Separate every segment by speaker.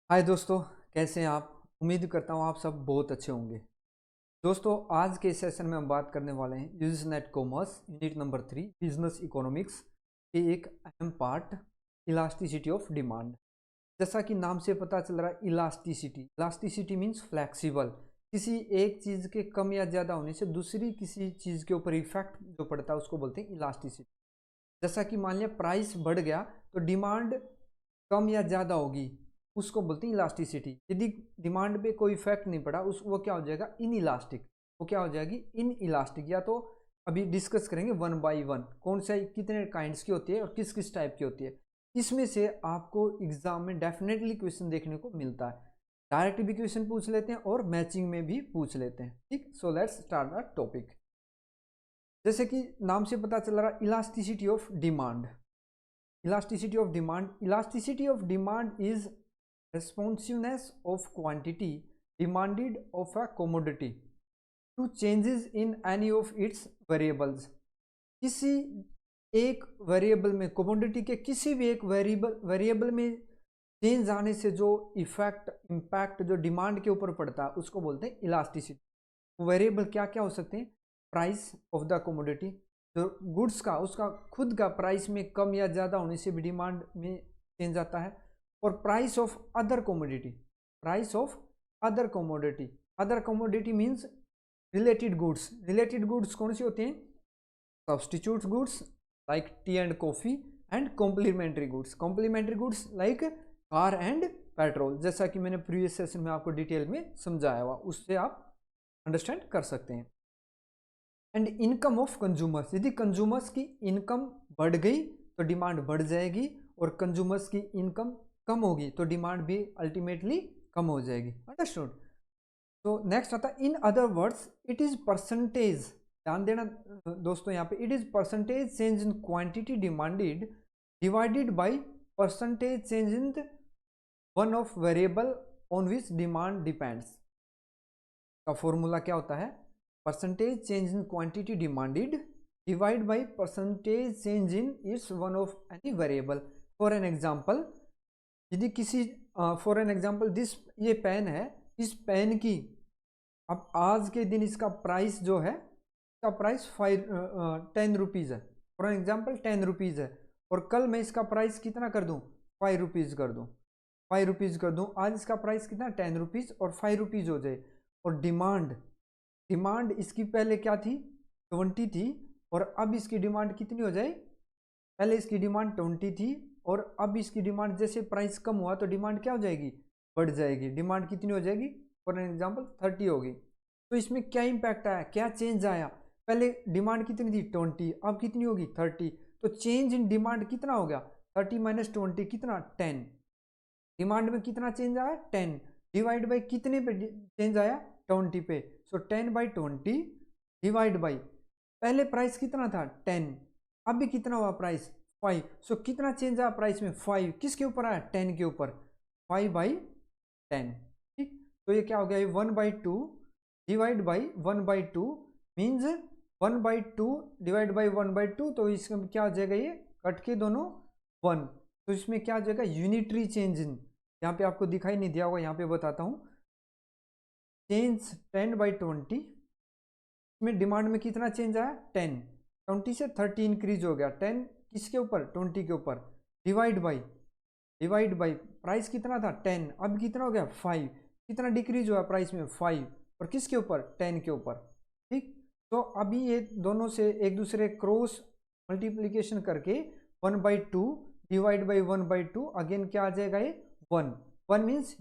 Speaker 1: हाय दोस्तों, कैसे हैं आप। उम्मीद करता हूँ आप सब बहुत अच्छे होंगे। दोस्तों, आज के सेशन में हम बात करने वाले हैं Usenet commerce unit number 3 business economics के एक अहम पार्ट इलास्टिसिटी ऑफ डिमांड। जैसा कि नाम से पता चल रहा है, इलास्टिसिटी इलास्टिसिटी मीन्स फ्लैक्सिबल। किसी एक चीज़ के कम या ज़्यादा होने से दूसरी किसी चीज़ के ऊपर इफेक्ट जो पड़ता है उसको बोलते हैं इलास्टिसिटी। जैसा कि मान लिया प्राइस बढ़ गया तो डिमांड कम या ज़्यादा होगी, उसको बोलते हैं इलास्टिसिटी। यदि डिमांड पे कोई इफेक्ट नहीं पड़ा उस वो क्या हो जाएगा, इन इलास्टिक। वो क्या हो जाएगी, इन इलास्टिक। या तो अभी डिस्कस करेंगे वन बाय वन कौन सा कितने काइंड्स की होती है और किस किस टाइप की होती है। इसमें से आपको एग्जाम में डेफिनेटली क्वेश्चन देखने को मिलता है। डायरेक्ट भी क्वेश्चन पूछ लेते हैं और मैचिंग में भी पूछ लेते हैं। ठीक, so let's start the topic. जैसे कि नाम से पता चल रहा है, elasticity of demand. Elasticity of demand is responsiveness of quantity demanded of a commodity to changes in any of its variables। किसी एक वेरिएबल में, कमोडिटी के किसी भी एक वेरिएबल में चेंज आने से जो इफेक्ट इम्पैक्ट जो डिमांड के ऊपर पड़ता है उसको बोलते हैं इलास्टिसिटी। वेरिएबल क्या क्या हो सकते हैं, प्राइस ऑफ द कमोडिटी, जो गुड्स का उसका खुद का प्राइस में कम या ज़्यादा होने से भी डिमांड में चेंज आता है। और price of other commodity, price of other commodity. Other commodity means related goods. Related goods कौन सी होते हैं, substitute goods like tea and coffee, and complementary goods. Complementary goods like car and petrol, जैसा कि मैंने प्रीवियस सेशन में आपको detail में समझाया हुआ, उससे आप अंडरस्टैंड कर सकते हैं। एंड इनकम ऑफ कंज्यूमर्स, यदि कंज्यूमर्स की इनकम बढ़ गई तो डिमांड बढ़ जाएगी, और कंज्यूमर्स की इनकम कम होगी तो डिमांड भी अल्टीमेटली कम हो जाएगी। अंडरस्टूड। तो नेक्स्ट आता है in other words it is percentage. ध्यान देना दोस्तों, यहाँ पे it is percentage change in quantity demanded divided by percentage change in one of variable on which demand depends. का फॉर्मूला क्या होता है, percentage change in quantity demanded divide by percentage change in it's one of any variable. For an example, यदि किसी for an example this, ये pen है, इस pen की अब आज के दिन इसका प्राइस जो है, इसका प्राइस 10 रुपीज़ है। फॉर एन एग्जांपल 10 रुपीज़ है, और कल मैं इसका प्राइस कितना कर दूं, 5 रुपीज़ कर दूं, 5 रुपीज़ कर दूं। आज इसका प्राइस कितना, 10 रुपीज़ और 5 रुपीज़ हो जाए। और डिमांड, डिमांड इसकी पहले क्या थी, 20 थी, और अब इसकी डिमांड कितनी हो जाए, पहले इसकी डिमांड 20 थी और अब इसकी डिमांड जैसे प्राइस कम हुआ तो डिमांड क्या हो जाएगी, बढ़ जाएगी। डिमांड कितनी हो जाएगी, फॉर एन एग्जांपल 30 होगी। तो इसमें क्या इम्पैक्ट आया, क्या चेंज आया, पहले डिमांड कितनी थी 20, अब कितनी होगी 30। तो चेंज इन डिमांड कितना हो गया, 30 माइनस 20 कितना, 10। डिमांड में कितना चेंज आया, 10, डिवाइड बाई कितने पे चेंज आया, 20 पे। सो 10/20 डिवाइड बाई, पहले प्राइस कितना था 10, अब भी कितना हुआ प्राइस 5। सो कितना चेंज आया प्राइस में, 5 किसके ऊपर आया, 10 के ऊपर, 5/10। ठीक, तो ये क्या हो गया, ये 1/2 divide by 1/2 means 1/2 divide by 1/2। तो इसमें क्या हो जाएगा, ये कट के दोनों 1। तो इसमें क्या हो जाएगा, यूनिटरी चेंज इन, यहाँ पे आपको दिखाई नहीं दिया होगा, यहाँ पे बताता हूँ। चेंज 10/20 में डिमांड में कितना चेंज आया, 10, 20 से 30 इंक्रीज हो गया, 10 किसके ऊपर, 20 के ऊपर, डिवाइड बाई प्राइस कितना था 10, अब कितना हो गया 5, कितना डिक्रीज हुआ प्राइस में 5, और किसके ऊपर, 10 के ऊपर। ठीक, तो अभी ये दोनों से एक दूसरे क्रॉस मल्टीप्लीकेशन करके 1/2 डिवाइड बाई 1/2 अगेन क्या आ जाएगा, ये 1 means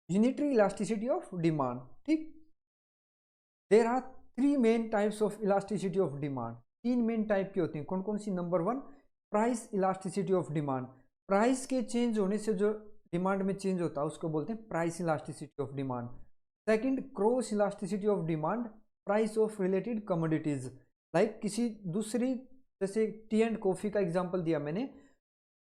Speaker 1: unitary elasticity of demand. ठीक, there are 3 main types of elasticity of demand. 3 main type की होती हैं, कौन कौन सी, number 1 price elasticity of demand. Price के चेंज होने से जो डिमांड में चेंज होता है उसको बोलते हैं price elasticity of demand. Second, cross elasticity of demand, price of related commodities, like किसी दूसरी, जैसे टी एंड कॉफ़ी का एग्जांपल दिया मैंने।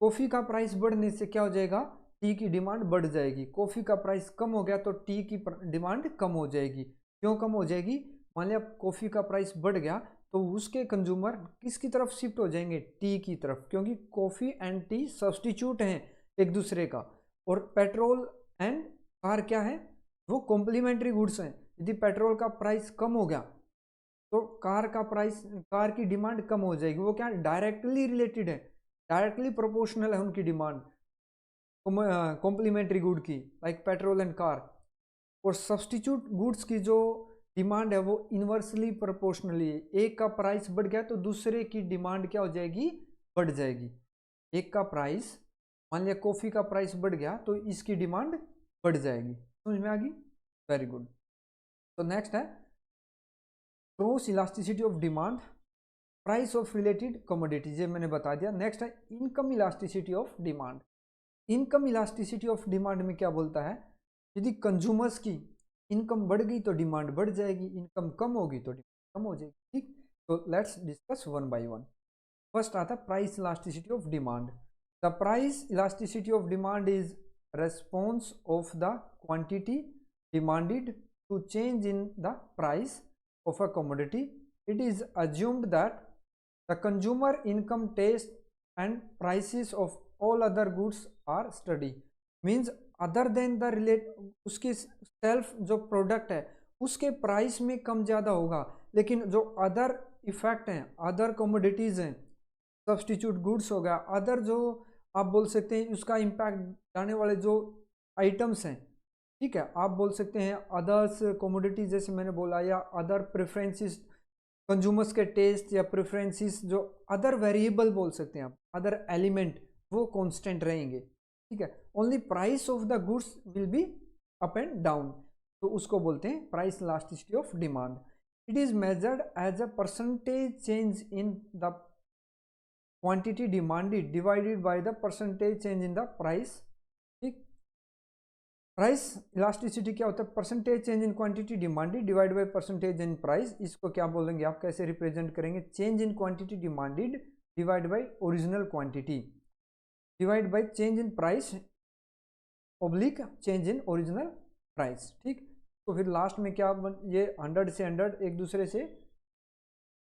Speaker 1: कॉफ़ी का प्राइस बढ़ने से क्या हो जाएगा, टी की डिमांड बढ़ जाएगी। कॉफ़ी का प्राइस कम हो गया तो टी की डिमांड कम हो जाएगी। क्यों कम हो जाएगी, मान लिया कॉफ़ी का प्राइस बढ़ गया तो उसके कंज्यूमर किसकी तरफ शिफ्ट हो जाएंगे, टी की तरफ, क्योंकि कॉफ़ी एंड टी सब्सटीट्यूट हैं एक दूसरे का। और पेट्रोल एंड कार क्या है, वो कॉम्प्लीमेंट्री गुड्स हैं। यदि पेट्रोल का प्राइस कम हो गया तो कार की डिमांड कम हो जाएगी। वो क्या डायरेक्टली रिलेटेड है, डायरेक्टली प्रोपोर्शनल है उनकी डिमांड कॉम्प्लीमेंट्री गुड की, लाइक पेट्रोल एंड कार। और सब्सटीट्यूट गुड्स की जो डिमांड है वो इन्वर्सली प्रोपोर्शनली है। एक का प्राइस बढ़ गया तो दूसरे की डिमांड क्या हो जाएगी, बढ़ जाएगी। एक का प्राइस, मान लिया कॉफी का प्राइस बढ़ गया तो इसकी डिमांड बढ़ जाएगी। समझ में आ गई, वेरी गुड। तो नेक्स्ट है cross elasticity of demand, price of related commodities, ये मैंने बता दिया। नेक्स्ट है income elasticity of demand. Income elasticity of demand में क्या बोलता है, यदि कंज्यूमर्स की इनकम बढ़ गई तो डिमांड बढ़ जाएगी, इनकम कम होगी तो डिमांड कम हो जाएगी। ठीक, तो let's discuss one by one. First आता है price elasticity of demand. The price elasticity of demand is response of the quantity demanded to change in the price of a commodity. It is assumed that the consumer income, taste and prices of all other goods are steady. Means other than the उसके self जो product है उसके price में कम ज़्यादा होगा, लेकिन जो other effect हैं, अदर कमोडिटीज़ हैं, सब्सटीट्यूट गुड्स हो गया, अदर जो आप बोल सकते हैं उसका इम्पैक्ट जाने वाले जो आइटम्स हैं, ठीक है, आप बोल सकते हैं अदर्स कमोडिटी जैसे मैंने बोला, या अदर प्रेफरेंसेस, कंज्यूमर्स के टेस्ट या प्रेफरेंसेस, जो अदर वेरिएबल बोल सकते हैं आप, अदर एलिमेंट, वो कांस्टेंट रहेंगे। ठीक है, only price of the goods will be up and down, तो उसको बोलते हैं price elasticity of demand. It is measured as a percentage change in the quantity demanded divided by the percentage change in the price. ठीक, price elasticity क्या होता है, percentage change in quantity demanded divide by percentage in price. इसको क्या बोलेंगे आप, कैसे represent करेंगे, change in quantity demanded divide by original quantity divide by change in price oblique change in original price. ठीक, तो फिर लास्ट में क्या ये 100 से 100 एक दूसरे से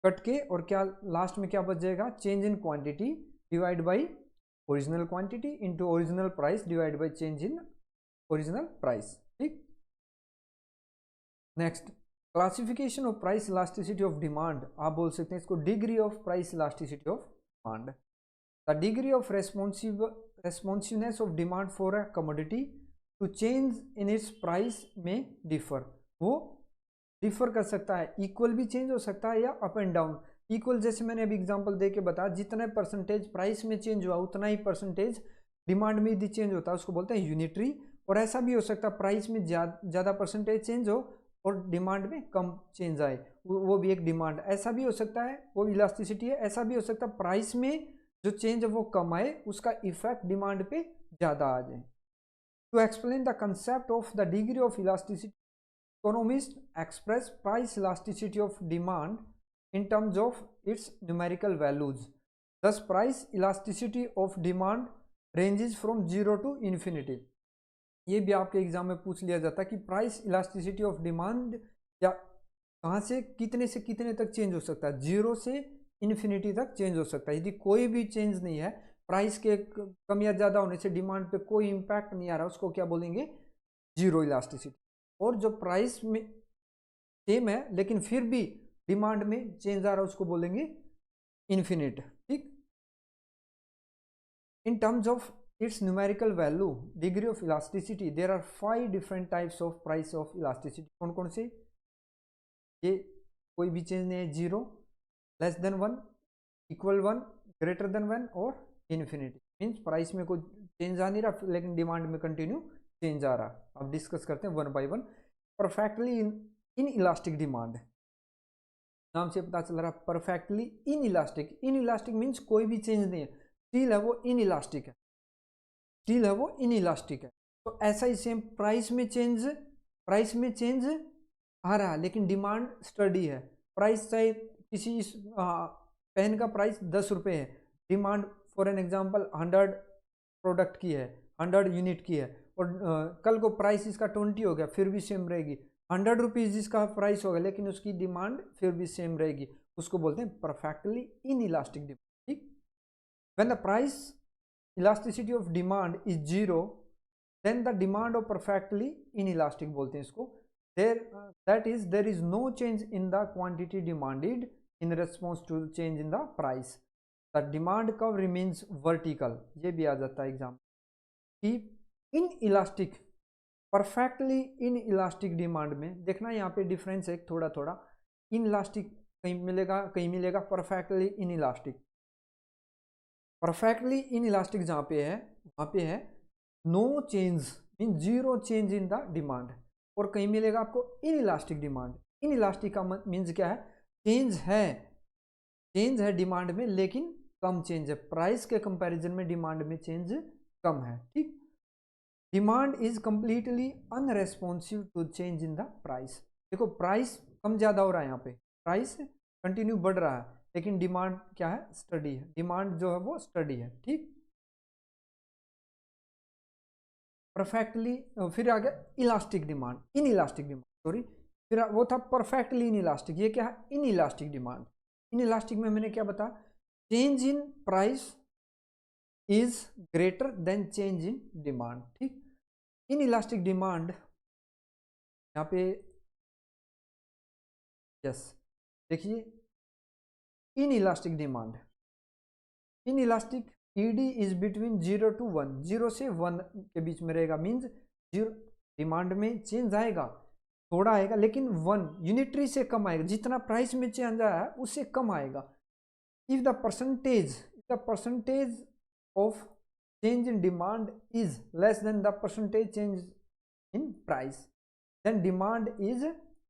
Speaker 1: कट के, और क्या लास्ट में क्या बच जाएगा, change in quantity divide by original quantity into original price divide by change in original price. ठीक, next classification of price elasticity of demand, आप बोल सकते हैं इसको degree of price elasticity of demand. The degree of responsiveness of demand for a commodity to change in its price में differ, वो differ कर सकता है, इक्वल भी चेंज हो सकता है या अप एंड डाउन। इक्वल जैसे मैंने अभी एग्जांपल दे के बताया, जितना परसेंटेज प्राइस में चेंज हुआ उतना ही परसेंटेज डिमांड में यदि चेंज होता है उसको बोलते हैं यूनिटरी। और ऐसा भी हो सकता है प्राइस में ज़्यादा परसेंटेज चेंज हो और डिमांड में कम चेंज आए, वो भी एक डिमांड। ऐसा भी हो सकता है, वो इलास्टिसिटी है। ऐसा भी हो सकता है प्राइस में जो चेंज है वो कम आए, उसका इफेक्ट डिमांड पे ज़्यादा आ जाए। To explain the concept of the degree of elasticity, economist express price elasticity of demand in terms of its numerical values. Thus price elasticity of demand ranges from 0 to infinity. ये भी आपके exam में पूछ लिया जाता है कि price elasticity of demand या कहाँ से कितने तक चेंज हो सकता है, 0 से इन्फिनिटी तक चेंज हो सकता है। यदि कोई भी चेंज नहीं है, प्राइस के कम या ज़्यादा होने से डिमांड पे कोई इम्पैक्ट नहीं आ रहा, उसको क्या बोलेंगे, जीरो इलास्टिसिटी। और जो प्राइस में सेम है लेकिन फिर भी डिमांड में चेंज आ रहा है उसको बोलेंगे इन्फिनिट। ठीक, in terms of its numerical value, degree of elasticity, there are 5 different types of price of elasticity. कौन कौन से, ये कोई भी चेंज नहीं है, 0, less than 1, equal 1, greater than 1 और इन्फिनिटी। मीन्स प्राइस में कोई चेंज आ नहीं रहा लेकिन डिमांड में कंटिन्यू चेंज आ रहा। अब डिस्कस करते हैं one by one. Perfectly inelastic demand, नाम से पता चल रहा है perfectly in elastic. In elastic means कोई भी चेंज नहीं है, स्टील है वो इन इलास्टिक है, स्टील है वो इन इलास्टिक है। तो ऐसा ही सेम प्राइस में चेंज आ रहा है लेकिन डिमांड स्टडी है। प्राइस चाहे किसी पेन का प्राइस 10 रुपये है, demand for an example 100 product की है, 100 यूनिट की है, और कल को प्राइस इसका 20 हो गया फिर भी सेम रहेगी। 100 रुपीज़ जिसका प्राइस होगा लेकिन उसकी डिमांड फिर भी सेम रहेगी, उसको बोलते हैं परफेक्टली इन इलास्टिक डिमांड। ठीक, when the price elasticity of demand is 0, then the demand of perfectly inelastic बोलते हैं इसको। There is no change in the quantity demanded in response to change in the price, the demand curve remains vertical. ये भी आ जाता है exam कि inelastic, perfectly inelastic demand में देखना यहाँ पे डिफरेंस है थोड़ा थोड़ा। इन इलास्टिक कहीं मिलेगा, कहीं मिलेगा perfectly inelastic. Perfectly inelastic जहाँ पे है वहाँ पे है no change mean zero change in the demand, और कहीं मिलेगा आपको inelastic demand. Inelastic का मीन्स क्या है, चेंज है डिमांड में लेकिन कम चेंज है, प्राइस के कंपैरिजन में डिमांड में चेंज कम है। ठीक, demand is completely unresponsive to change in the price. देखो प्राइस कम ज्यादा हो रहा है, यहाँ पे प्राइस कंटिन्यू बढ़ रहा है लेकिन डिमांड क्या है, स्टडी है, डिमांड जो है वो स्टडी है। ठीक, परफेक्टली, फिर आ गया elastic demand, inelastic demand sorry, फिर वो था परफेक्टली इन इलास्टिक, ये क्या है in elastic demand. Inelastic में मैंने क्या बताया, change in price is greater than change in demand. ठीक, इन इलास्टिक डिमांड यहाँ पे यस देखिए, in elastic demand, in elastic ED is between 0 to 1, 0 से 1 के बीच में रहेगा। मीन्स जीरो डिमांड में चेंज आएगा, थोड़ा आएगा लेकिन 1 यूनिटरी से कम आएगा, जितना प्राइस में चेंज आया है उससे कम आएगा। If the percentage of change in demand is less then the percentage change in price, then demand is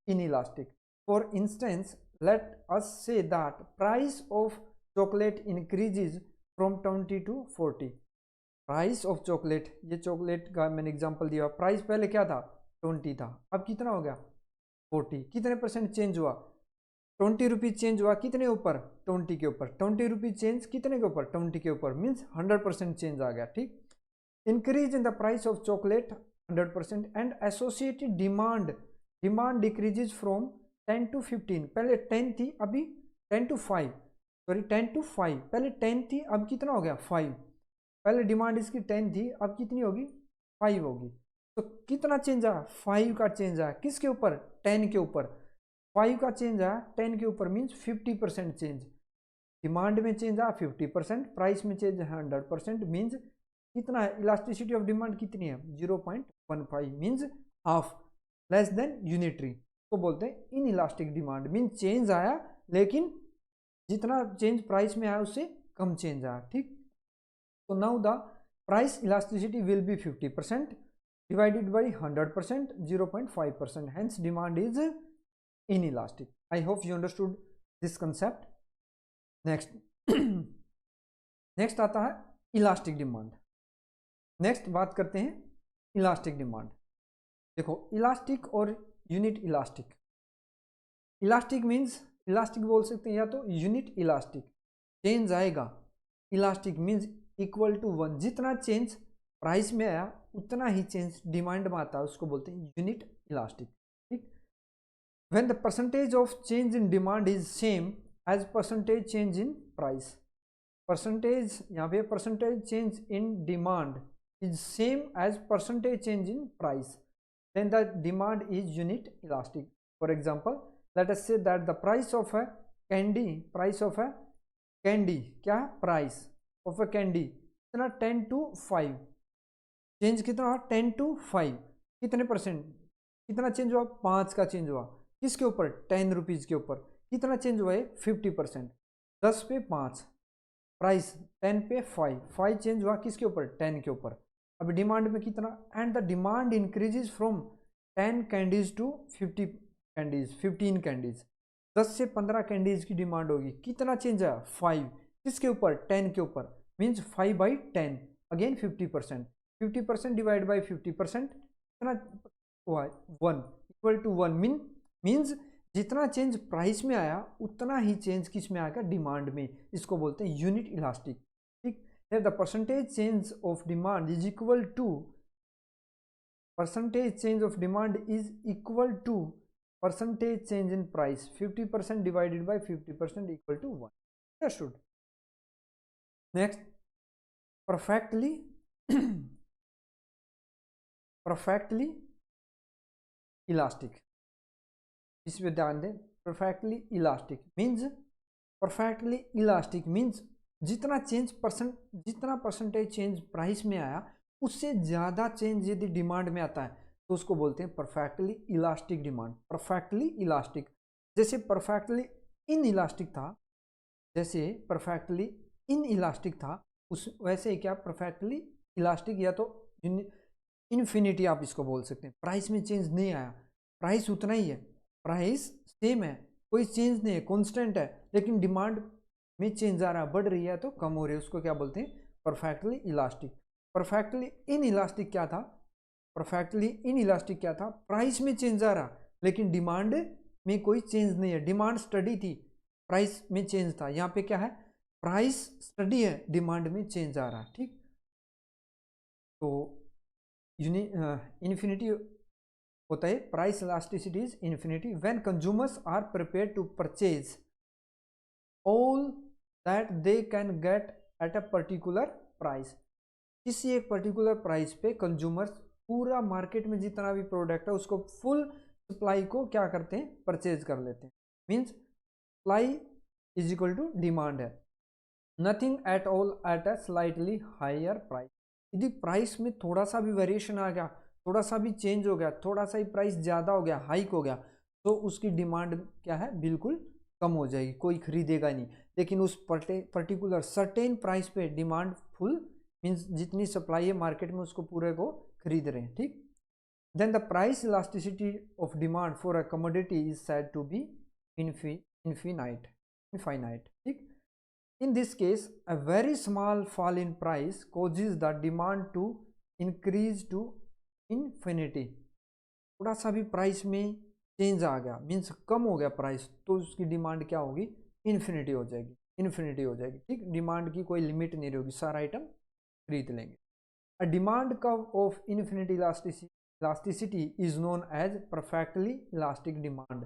Speaker 1: inelastic. For instance, let us say that price of chocolate increases from 20 to 40. Price of chocolate, ये chocolate का मैंने example दिया, price पहले क्या था 20 था, अब कितना हो गया 40। कितने परसेंट चेंज हुआ, 20 रुपीज चेंज हुआ कितने ऊपर, 20 के ऊपर। 20 रुपीज चेंज कितने के ऊपर, 20 के ऊपर, मीन्स 100% चेंज आ गया। ठीक, increase in the price of chocolate 100% and associated demand decreases from 10 to 15। पहले 10 थी अभी 10 to 5, सॉरी 10 to 5, पहले 10 थी अब कितना हो गया 5। पहले डिमांड इसकी 10 थी अब कितनी होगी 5 होगी। तो कितना चेंज आया, 5 का चेंज आया, किसके ऊपर 10 के ऊपर, 5 का चेंज आया 10 के ऊपर, मीन्स 50% चेंज। डिमांड में चेंज आया 50%, प्राइस में चेंज है 100%, मीन्स कितना है, इलास्टिसिटी ऑफ डिमांड कितनी है 0.15, means half, less than unitary को बोलते हैं in elastic demand. Mean change आया लेकिन जितना चेंज प्राइस में आया उससे कम चेंज आया। ठीक, तो now the price elasticity will be 50% divided by 100%, 0.5%, hence demand is in elastic. I hope you understood this concept. Next आता है इलास्टिक डिमांड। नेक्स्ट बात करते हैं इलास्टिक डिमांड। देखो इलास्टिक और unit elastic, elastic means elastic बोल सकते हैं या तो यूनिट इलास्टिक, चेंज आएगा, इलास्टिक मीन्स इक्वल टू 1, जितना चेंज प्राइस में आया उतना ही चेंज डिमांड में आता है, उसको बोलते हैं यूनिट इलास्टिक। ठीक, when the percentage of change in demand is same as percentage change in price, percentage यहाँ पे percentage change in demand is same as percentage change in price, then the demand is unit elastic. For example, let us say that the price of a candy क्या है, price of a candy कितना 10 to 5, change कितना 10 to 5, कितने percent, कितना change हुआ 5 का change हुआ, किसके ऊपर 10 रुपीज़ के ऊपर, कितना चेंज हुआ है 50%, 10 पे 5, प्राइस 10 पे 5 चेंज हुआ किसके ऊपर 10 के ऊपर। अब डिमांड में कितना, and the demand increases from 10 candies to 50 candies, 15 candies, 10 से 15 कैंडीज की डिमांड होगी, कितना चेंज आया 5, किसके ऊपर 10 के ऊपर, मीन्स 5/10, अगेन 50%, 50% डिवाइड बाई 50% कितना हुआ 1, इक्वल टू 1, मीन्स जितना चेंज प्राइस में आया उतना ही चेंज किस में आएगा डिमांड में, इसको बोलते हैं यूनिट इलास्टिक। ठीक, the percentage change of demand is equal to percentage change of demand is equal to percentage change in price, 50% divided by 50% equal to 1. Understood? Next, perfectly perfectly elastic, इस पे ध्यान दें। Perfectly elastic means, perfectly elastic means जितना percentage change price में आया उससे ज़्यादा change यदि डिमांड में आता है तो उसको बोलते हैं perfectly elastic demand. Perfectly elastic, जैसे परफेक्टली इन इलास्टिक था, जैसे परफेक्टली इन इलास्टिक था उस वैसे ही क्या परफेक्टली इलास्टिक, या तो इन्फिनिटी आप इसको बोल सकते हैं। प्राइस में चेंज नहीं आया, प्राइस उतना ही है, प्राइस सेम है, कोई चेंज नहीं है, कांस्टेंट है, लेकिन डिमांड में चेंज आ रहा है, बढ़ रही है तो कम हो रही है, उसको क्या बोलते हैं perfectly elastic. Perfectly in elastic क्या था, परफेक्टली इन इलास्टिक क्या था, प्राइस में चेंज आ रहा लेकिन डिमांड में कोई चेंज नहीं है, डिमांड स्टडी थी, प्राइस में चेंज था। यहाँ पे क्या है, प्राइस स्टडी है, डिमांड में चेंज आ रहा है। ठीक, तो इन्फिनिटी होता है, price elasticity is infinity when consumers are prepared to purchase all that they can get at a particular price. किसी एक पर्टिकुलर प्राइस पे कंज्यूमर्स पूरा मार्केट में जितना भी प्रोडक्ट है उसको फुल सप्लाई को क्या करते हैं, परचेज कर लेते हैं। Means supply is equal to demand है, nothing at all at a slightly higher price. यदि प्राइस में थोड़ा सा भी वेरिएशन आ गया, थोड़ा सा भी चेंज हो गया, थोड़ा सा ही प्राइस ज़्यादा हो गया, हाइक हो गया, तो उसकी डिमांड क्या है, बिल्कुल कम हो जाएगी, कोई खरीदेगा नहीं। लेकिन उस पर्टिकुलर सर्टेन प्राइस पे डिमांड फुल मीन्स जितनी सप्लाई है मार्केट में उसको पूरे को खरीद रहे हैं। ठीक, then the price elasticity of demand for a commodity is said to be infinite. ठीक, in this case a very small fall in price causes the demand to increase to infinity। थोड़ा सा भी प्राइस में change आ गया means कम हो गया price, तो उसकी डिमांड क्या होगी, इन्फिनिटी हो जाएगी, इन्फिनिटी हो जाएगी। ठीक, डिमांड की कोई लिमिट नहीं रहेगी, सारा आइटम खरीद लेंगे। A demand curve of infinity elasticity is known as perfectly elastic demand.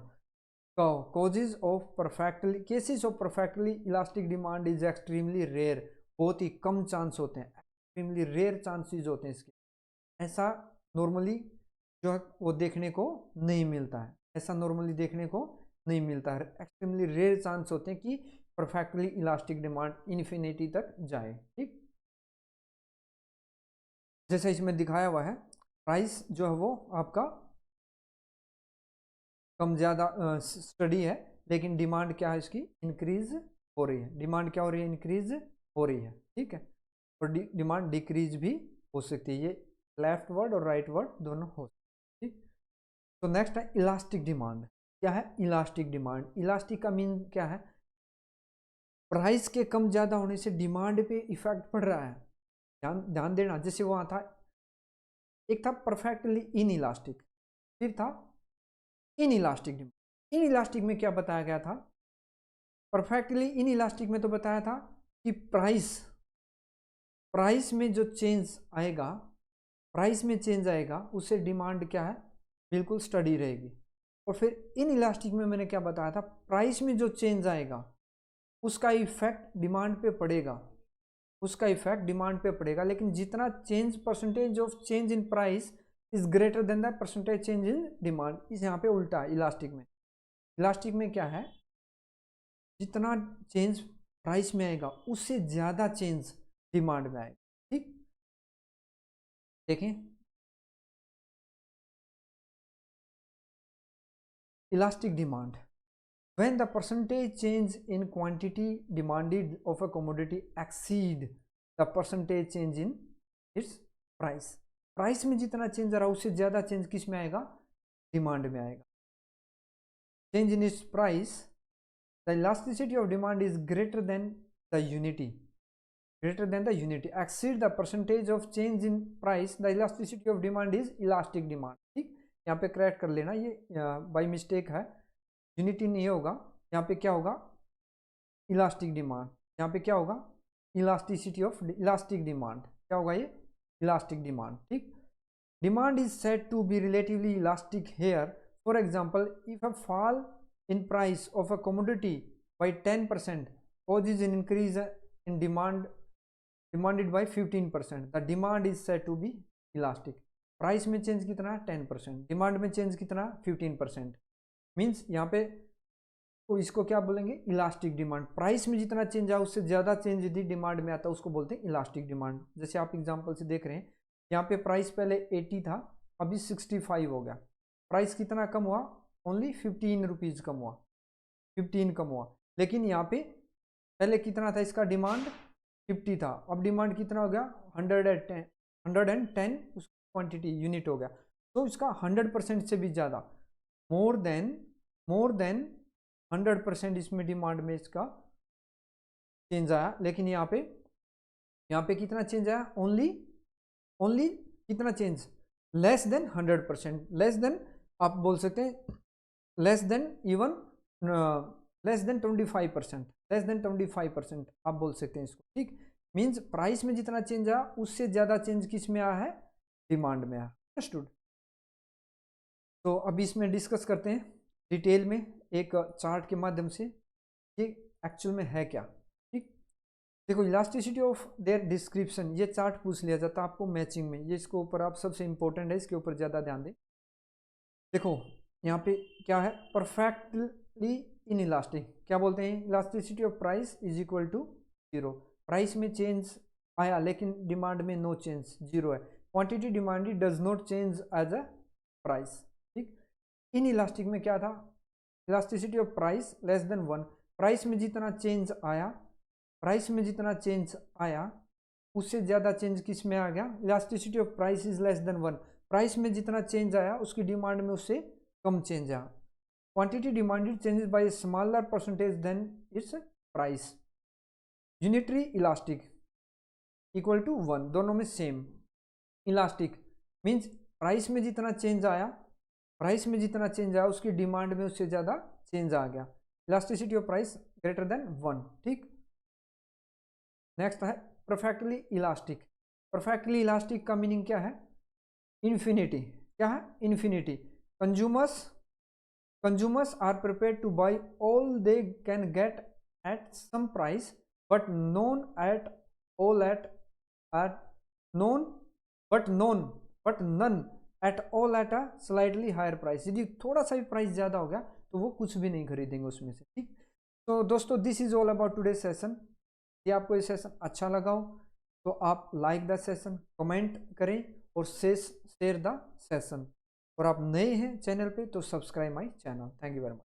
Speaker 1: causes of perfectly cases of perfectly elastic demand is extremely rare। बहुत ही कम चांस होते हैं, एक्सट्रीमली रेयर चांसेस होते हैं इसके, ऐसा नॉर्मली जो है वो देखने को नहीं मिलता है, ऐसा नॉर्मली देखने को नहीं मिलता है। एक्सट्रीमली रेयर चांस होते हैं कि परफेक्टली इलास्टिक डिमांड इन्फिनिटी तक जाए। ठीक, जैसा इसमें दिखाया हुआ है, प्राइस जो है वो आपका कम ज़्यादा स्टडी है, लेकिन डिमांड क्या है इसकी, इंक्रीज हो रही है, डिमांड क्या हो रही है, इंक्रीज हो रही है। ठीक है, और डिमांड डिक्रीज भी हो सकती है, ये लेफ्ट वर्ड और राइट वर्ड दोनों हो सकते हैं। ठीक, तो नेक्स्ट है इलास्टिक डिमांड। क्या है इलास्टिक डिमांड, इलास्टिक का मीन क्या है, प्राइस के कम ज़्यादा होने से डिमांड पे इफेक्ट पड़ रहा है। ध्यान देना, जैसे वहाँ था, एक था परफेक्टली इन इलास्टिक, फिर था in elastic demand. Inelastic में क्या बताया गया था, परफेक्टली इन इलास्टिक में तो बताया था कि प्राइस में जो चेंज आएगा, प्राइस में चेंज आएगा उससे डिमांड क्या है, बिल्कुल स्टडी रहेगी। और फिर इन इलास्टिक में मैंने क्या बताया था, प्राइस में जो चेंज आएगा उसका इफेक्ट डिमांड पे पड़ेगा, उसका इफेक्ट डिमांड पे पड़ेगा, लेकिन जितना change percentage of change in price is greater than the percentage change in demand. इस यहाँ पे उल्टा है इलास्टिक में। इलास्टिक में क्या है, जितना चेंज प्राइस में आएगा उससे ज़्यादा चेंज डिमांड में आएगा। ठीक, देखें elastic demand, when the percentage change in quantity demanded of a commodity exceed the percentage change in its price। Price में जितना चेंज आ रहा है उससे ज़्यादा चेंज किस में आएगा, डिमांड में आएगा। Change in its price, the elasticity of demand is greater than the unity, greater than the unity, exceed the percentage of change in price, the elasticity of demand is elastic demand। ठीक, यहाँ पे correct कर लेना, ये by mistake है, unity नहीं होगा, यहाँ पे क्या होगा, इलास्टिक डिमांड, यहाँ पे क्या होगा, इलास्टिसिटी ऑफ इलास्टिक डिमांड, क्या होगा ये, इलास्टिक डिमांड। ठीक, demand is said to be relatively elastic here. For example, if a fall in price of a commodity by 10% causes an increase in demand demanded by 15%, the demand is said to be elastic। Price में change कितना 10%, demand में change कितना 15%। Means यहाँ पे तो इसको क्या बोलेंगे इलास्टिक डिमांड। प्राइस में जितना चेंज आया उससे ज़्यादा चेंज यदि डिमांड में आता है उसको बोलते हैं इलास्टिक डिमांड। जैसे आप एग्जांपल से देख रहे हैं यहाँ पे प्राइस पहले 80 था, अभी 65 हो गया। प्राइस कितना कम हुआ, ओनली 15 रुपीज़ कम हुआ, 15 कम हुआ। लेकिन यहाँ पे पहले कितना था इसका डिमांड 50 था, अब डिमांड कितना हो गया 110 क्वांटिटी यूनिट हो गया। तो इसका 100% से भी ज़्यादा, मोर देन 100% इसमें डिमांड में इसका चेंज आया। लेकिन यहाँ पे कितना चेंज आया, ओनली कितना change, less than 100%, less than आप बोल सकते हैं लेस देन 25%, लेस देन 25% आप बोल सकते हैं इसको, ठीक। मीन्स प्राइस में जितना चेंज आया उससे ज़्यादा चेंज किस में आया है, डिमांड में आया। अंडरस्टूड। तो अभी इसमें डिस्कस करते हैं डिटेल में एक चार्ट के माध्यम से ये एक्चुअल में है क्या, ठीक। देखो इलास्टिसिटी ऑफ देयर डिस्क्रिप्शन, ये चार्ट पूछ लिया जाता है आपको मैचिंग में, ये इसके ऊपर आप सबसे इंपॉर्टेंट है, इसके ऊपर ज़्यादा ध्यान दें। देखो यहाँ पे क्या है, परफेक्टली इन इलास्टिक, क्या बोलते हैं, elasticity of price is equal to 0। Price में चेंज आया लेकिन डिमांड में नो चेंज, 0 है। Quantity demanded does not change as a price, ठीक। इन इलास्टिक में क्या था, elasticity of price less than 1, price में जितना चेंज आया, प्राइस में जितना चेंज आया उससे ज़्यादा चेंज किस में आ गया, elasticity of price is less than 1, price में जितना चेंज आया उसकी डिमांड में उससे कम चेंज आया। Quantity demanded changes by smaller percentage than its price. Unitary elastic equal to 1, दोनों में सेम। इलास्टिक मीन्स प्राइस में जितना चेंज आया, प्राइस में जितना चेंज आया उसकी डिमांड में उससे ज़्यादा चेंज आ गया। Elasticity of price greater than 1, ठीक। नेक्स्ट है परफेक्टली इलास्टिक। परफेक्टली इलास्टिक का मीनिंग क्या है, इन्फिनिटी। क्या है, infinity. Consumers are prepared to buy all they can get at some price but none at all at none but none at all at a slightly higher price. यदि थोड़ा सा भी price ज़्यादा हो गया तो वो कुछ भी नहीं खरीदेंगे उसमें से, ठीक। तो दोस्तों this is all about today session. यदि आपको ये सेशन अच्छा लगा हो तो आप लाइक द सेशन, कमेंट करें और शेयर द सेशन। और आप नए हैं चैनल पे तो subscribe my channel. Thank you very much.